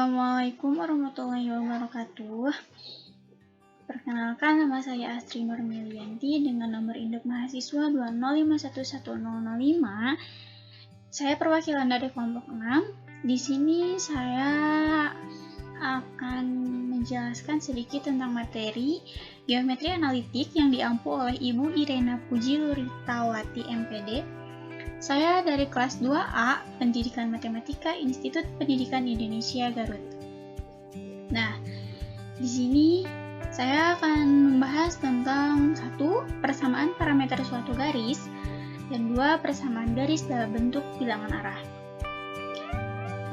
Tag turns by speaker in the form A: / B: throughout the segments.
A: Assalamualaikum warahmatullahi wabarakatuh. Perkenalkan, nama saya Astri Nurmilianti dengan nomor induk mahasiswa 205111005. Saya perwakilan dari kelompok 6. Di sini saya akan menjelaskan sedikit tentang materi geometri analitik yang diampu oleh Ibu Irena Puji Luritawati MPD. Saya dari kelas 2A, Pendidikan Matematika Institut Pendidikan Indonesia Garut. Nah, di sini saya akan membahas tentang 1. Persamaan parameter suatu garis, dan 2. Persamaan garis dalam bentuk bilangan arah.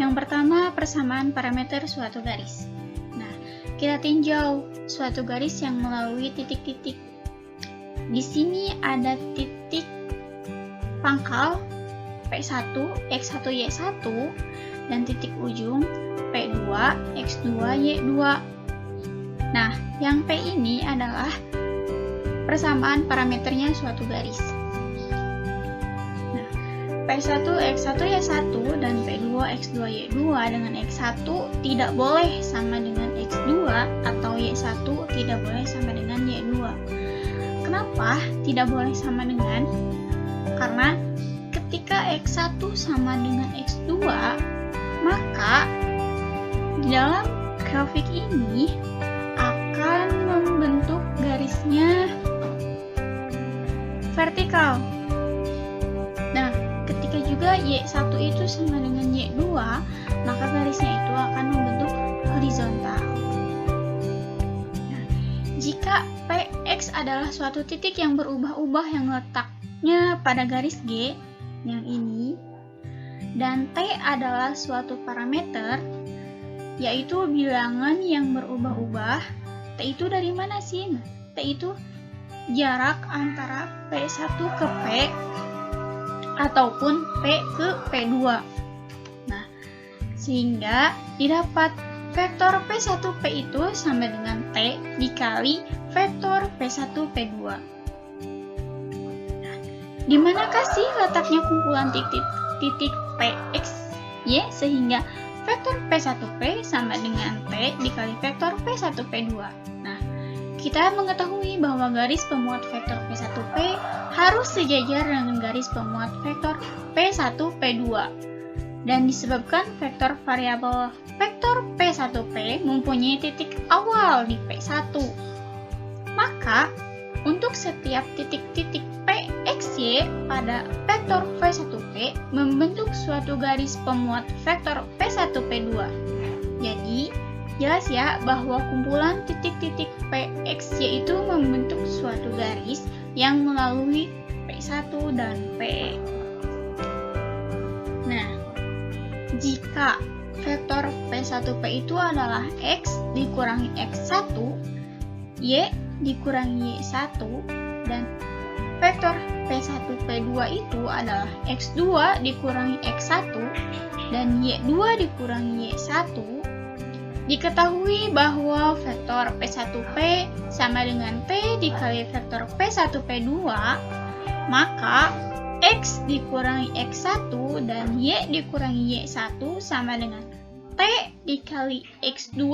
A: Yang pertama, persamaan parameter suatu garis. Nah, kita tinjau suatu garis yang melalui titik-titik. Di sini ada titik pangkal P1, X1, Y1, dan titik ujung P2, X2, Y2. Nah, yang P ini adalah persamaan parameternya suatu garis. Nah, P1, X1, Y1, dan P2, X2, Y2 dengan X1 tidak boleh sama dengan X2 atau Y1 tidak boleh sama dengan Y2. Kenapa tidak boleh sama dengan? Karena ketika X1 sama dengan X2, maka di dalam grafik ini akan membentuk garisnya vertikal. Nah, ketika juga Y1 itu sama dengan Y2, maka garisnya itu akan membentuk horizontal. Nah, jika PX adalah suatu titik yang berubah-ubah yang letaknya pada garis G yang ini, dan T adalah suatu parameter yaitu bilangan yang berubah-ubah. T itu dari mana sih? Nah, T itu jarak antara P1 ke P ataupun P ke P2. Nah, sehingga didapat vektor P1P itu sama dengan T dikali vektor P1P2. Di manakah sih letaknya kumpulan titik PX, Y, sehingga vektor P1P sama dengan T dikali vektor P1P2. Nah, kita mengetahui bahwa garis pemuat vektor P1P harus sejajar dengan garis pemuat vektor P1P2. Dan disebabkan vektor variabel vektor P1P mempunyai titik awal di P1. Maka, untuk setiap titik-titik PXY pada vektor V1P membentuk suatu garis pemuat vektor P1P2. Jadi, jelas ya bahwa kumpulan titik-titik PXY itu membentuk suatu garis yang melalui P1 dan P. Nah, jika vektor P1P itu adalah X dikurangi X1, Y dikurangi Y1, dan vektor P1P2 itu adalah X2 dikurangi X1 dan Y2 dikurangi Y1, diketahui bahwa vektor P1P sama dengan T dikali vektor P1P2, maka X dikurangi X1 dan Y dikurangi Y1 sama dengan T dikali X2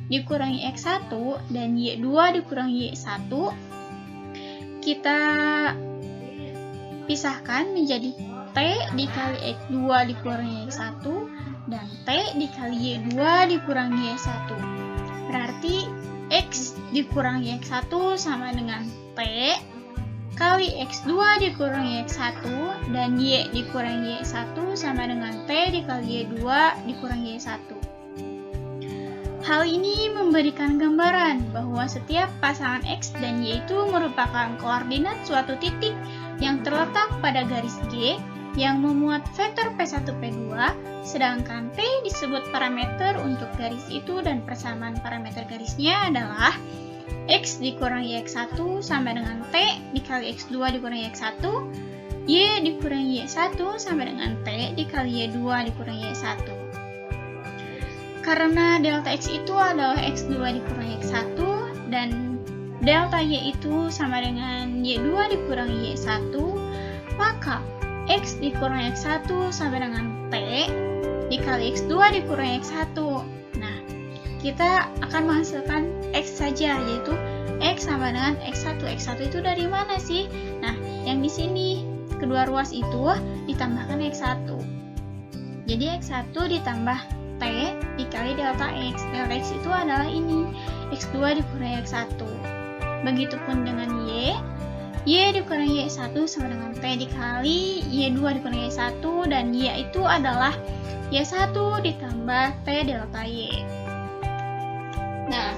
A: dikurangi X1 dan Y2 dikurangi Y1. Kita pisahkan menjadi T dikali X2 dikurangi X1 dan T dikali Y2 dikurangi Y1. Berarti X dikurangi X1 sama dengan T kali X2 dikurangi X1 dan Y dikurangi Y1 sama dengan T dikali Y2 dikurangi Y1. Hal ini memberikan gambaran bahwa setiap pasangan X dan Y itu merupakan koordinat suatu titik yang terletak pada garis G yang memuat vektor P1P2, sedangkan T disebut parameter untuk garis itu dan persamaan parameter garisnya adalah X dikurangi X1 sama dengan T dikali X2 dikurangi X1, Y dikurangi Y1 sama dengan T dikali Y2 dikurangi Y1. Karena delta X itu adalah X2 dikurangi X1 dan delta Y itu sama dengan Y2 dikurangi Y1, maka X dikurangi X1 sama dengan T dikali X2 dikurangi X1. Nah, kita akan menghasilkan X saja, yaitu X sama dengan X1. X1 itu dari mana sih? Nah, yang di sini kedua ruas itu ditambahkan X1. Jadi X1 ditambah T dikali delta X. Delta X itu adalah ini, X2 dikurangi X1. Begitupun dengan Y. Y dikurangi Y1 sama dengan T dikali Y2 dikurangi Y1, dan Y itu adalah Y1 ditambah T delta Y. Nah,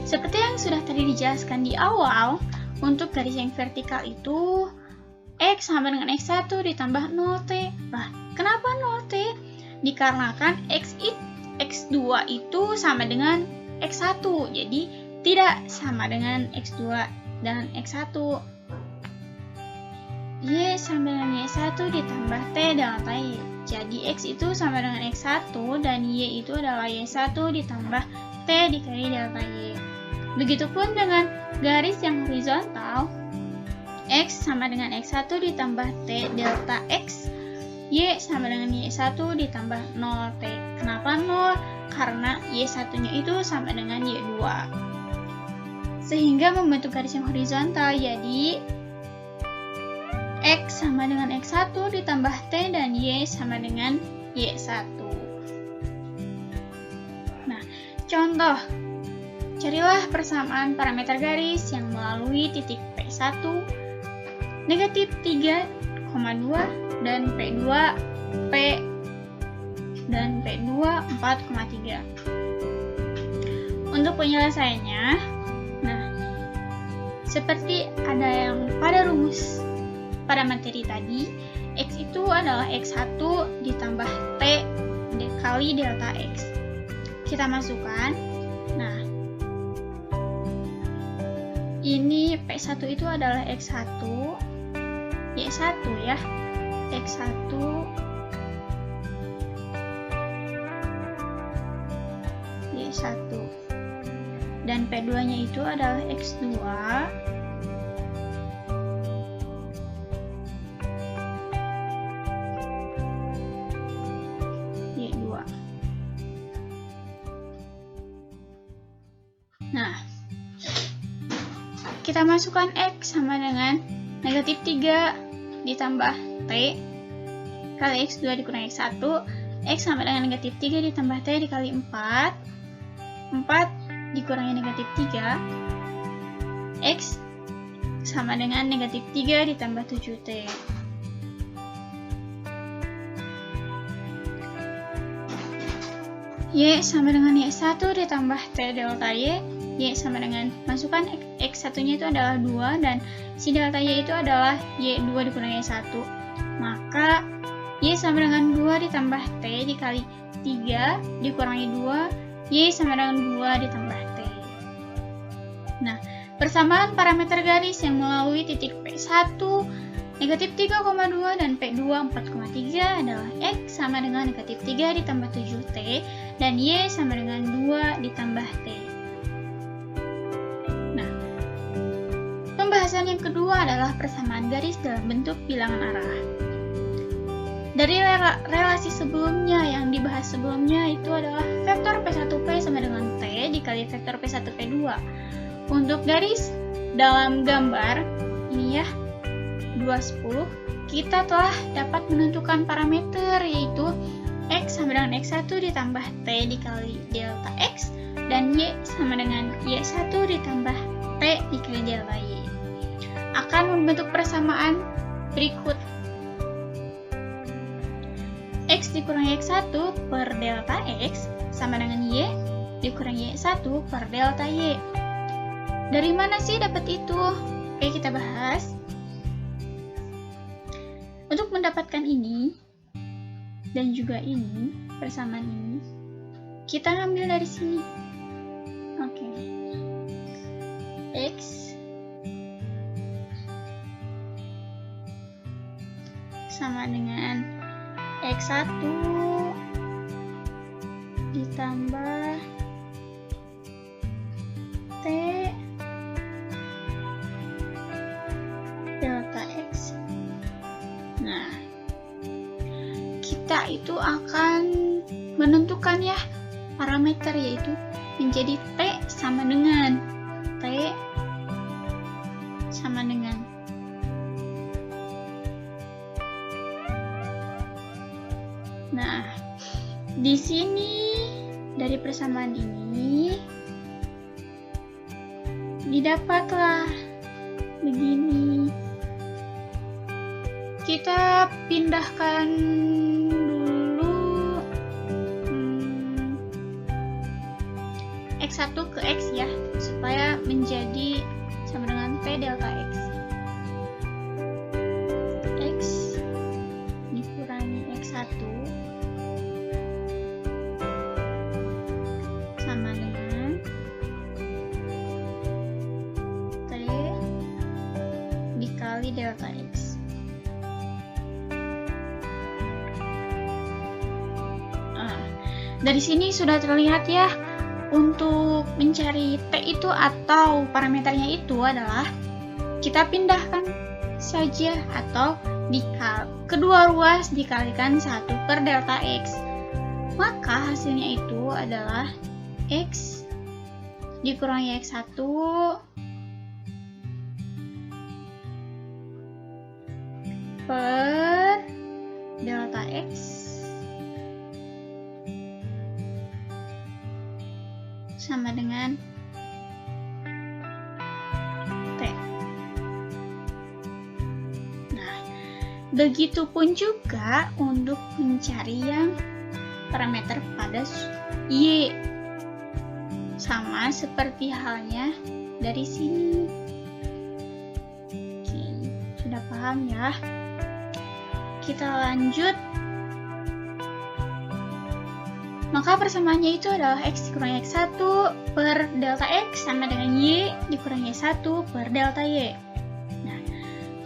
A: seperti yang sudah tadi dijelaskan di awal, untuk garis yang vertikal itu X sama dengan X1 ditambah 0T. Nah, kenapa 0T? Dikarenakan X2 itu sama dengan X1, jadi tidak sama dengan X2 dan X1. Y sama dengan Y1 ditambah T delta Y. Jadi X itu sama dengan X1 dan Y itu adalah Y1 ditambah T dikali delta Y. Begitupun dengan garis yang horizontal, X sama dengan X1 ditambah T delta X. Y sama dengan Y1 ditambah 0T. Kenapa 0? Karena Y1-nya itu sama dengan Y2. Sehingga membentuk garis yang horizontal, jadi X sama dengan X1 ditambah T dan Y sama dengan Y1. Nah, contoh. Carilah persamaan parameter garis yang melalui titik P1, negatif 3,2 dan P2, P dan P2 4,3. Untuk penyelesaiannya, nah, seperti ada yang pada rumus pada materi tadi, X itu adalah X1 ditambah T dikali delta X. Kita masukkan. Nah, ini P1 itu adalah X1, Y1 ya, X1, Y1, dan P2-nya itu adalah X2, Y2. Nah, kita masukkan X sama dengan negatif 3 ditambah T kali X2 dikurangi X1. X sama dengan negatif 3 ditambah T dikali 4. 4 dikurangi negatif 3. X sama dengan negatif 3 ditambah 7T. Y sama dengan Y1 ditambah T delta Y. Y sama dengan, masukkan X1-nya itu adalah 2 dan si delta Y itu adalah Y2 dikurangi Y1. Maka Y sama dengan 2 ditambah T dikali 3 dikurangi 2, Y sama dengan 2 ditambah T. Nah, persamaan parameter garis yang melalui titik P1 negatif 3,2 dan P2 4,3 adalah X sama dengan negatif 3 ditambah 7T dan Y sama dengan 2 ditambah T. Pembahasan yang kedua adalah persamaan garis dalam bentuk bilangan arah. Dari relasi sebelumnya yang dibahas sebelumnya itu adalah vektor P1P sama dengan T dikali vektor P1P2. Untuk garis dalam gambar ini ya, 210, kita telah dapat menentukan parameter yaitu X sama dengan X1 ditambah T dikali delta X dan Y sama dengan Y1 ditambah T dikali delta Y. Akan membentuk persamaan berikut. X dikurangi X1 per delta X sama dengan Y dikurangi Y1 per delta Y. Dari mana sih dapat itu? Oke, kita bahas. Untuk mendapatkan ini dan juga ini, persamaan ini, kita ngambil dari sini. Oke. X sama dengan X1 ditambah T delta X. Nah, kita itu akan menentukan ya parameter, yaitu menjadi T sama dengan Nah, di sini dari persamaan ini didapatlah begini. Kita pindahkan dulu X1 ke X ya, supaya menjadi sama dengan P delta X. X dikurangi X1 sama dengan T dikali delta X. Dari sini sudah terlihat ya, untuk mencari T itu atau parameternya itu adalah kita pindahkan saja atau kedua ruas dikalikan 1 per delta X. Maka hasilnya itu adalah X dikurangi X1 per delta X sama dengan T. Nah, begitupun juga untuk mencari yang parameter pada Y. Sama seperti halnya dari sini. Oke, sudah paham ya? Kita lanjut. Maka persamaannya itu adalah X dikurangi X1 per delta X sama dengan Y dikurangi Y1 per delta Y. Nah,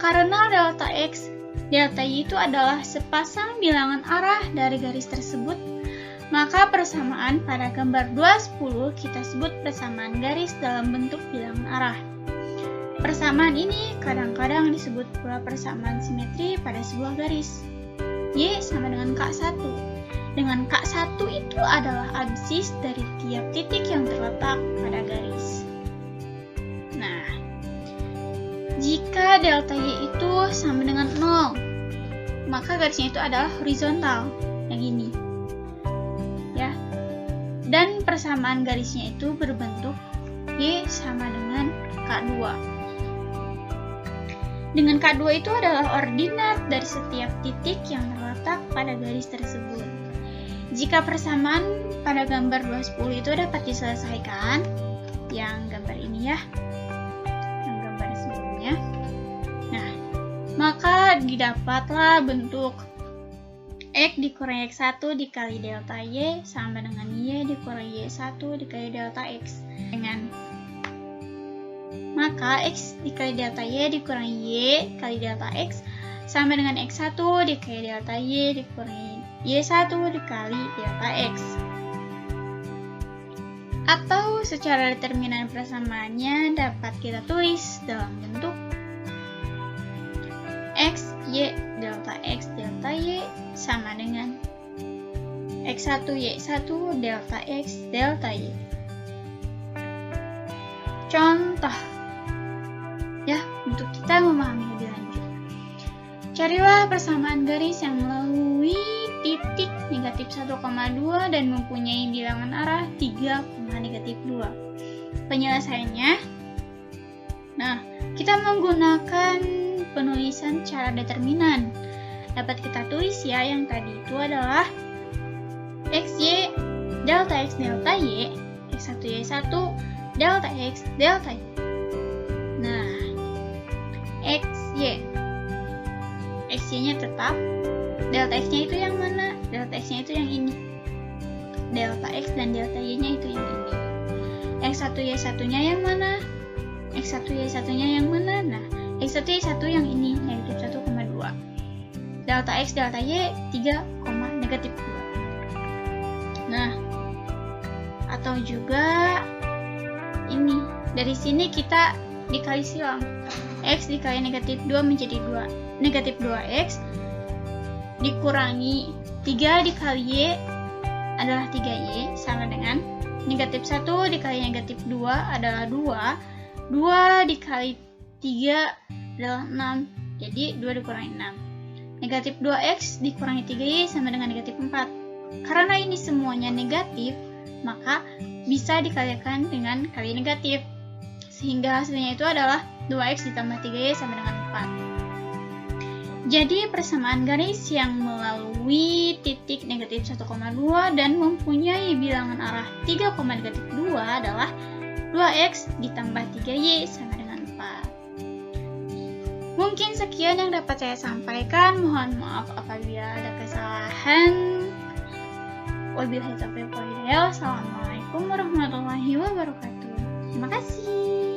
A: karena delta X, delta Y itu adalah sepasang bilangan arah dari garis tersebut, maka persamaan pada gambar 2.10 kita sebut persamaan garis dalam bentuk bilangan arah. Persamaan ini kadang-kadang disebut pula persamaan simetri pada sebuah garis. Y sama dengan K1. Dengan K1 itu adalah absis dari tiap titik yang terletak pada garis. Nah, jika delta Y itu sama dengan 0, maka garisnya itu adalah horizontal, yang ini. Ya. Dan persamaan garisnya itu berbentuk Y sama dengan K2. Dengan K2 itu adalah ordinat dari setiap titik yang terletak pada garis tersebut. Jika persamaan pada gambar 2.10 itu dapat diselesaikan, yang gambar ini ya, yang gambar sebelumnya, nah, maka didapatlah bentuk X dikurangi X1 dikali delta Y sama dengan Y dikurangi Y1 dikali delta X. Maka X dikali delta Y dikurangi Y kali delta X sama dengan X1 dikali delta Y dikurangi Y1 dikali delta X. Atau secara determinan persamaannya dapat kita tulis dalam bentuk X, Y, delta X, delta Y sama dengan X1, Y1, delta X, delta Y. Contoh ya, untuk kita memahami lebih lanjut. Carilah persamaan garis yang melalui titik negatif 1,2 dan mempunyai bilangan arah 3, negatif 2. Penyelesaiannya, nah, kita menggunakan penulisan cara determinan. Dapat kita tulis ya, yang tadi itu adalah XY, delta X, delta Y, X1, Y1, delta X, delta Y. Nah, XY-nya tetap. Delta X-nya itu yang mana? Delta X-nya itu yang ini. Delta X dan delta Y-nya itu yang ini. X1, Y1-nya yang mana? X1, Y1-nya yang mana? Nah, X1, Y1 yang ini, negatif 1,2. Delta X, delta Y, 3, negatif 2. Nah, atau juga ini. Dari sini kita dikali silang. X dikali negatif 2 menjadi 2. Negatif 2X dikurangi 3 dikali Y adalah 3Y sama dengan negatif 1 dikali negatif 2 adalah 2. 2 dikali 3 adalah 6. Jadi 2 dikurangi 6. Negatif 2X dikurangi 3Y sama dengan negatif 4. Karena ini semuanya negatif, maka bisa dikalikan dengan kali negatif. Sehingga hasilnya itu adalah 2X ditambah 3Y sama dengan 4. Jadi persamaan garis yang melalui titik negatif 1,2 dan mempunyai bilangan arah 3, negatif 2 adalah 2X ditambah 3Y sama dengan 4. Mungkin sekian yang dapat saya sampaikan. Mohon maaf apabila ada kesalahan. Wabillahi taufiq wal hidayah. Wassalamualaikum warahmatullahi wabarakatuh. Terima kasih.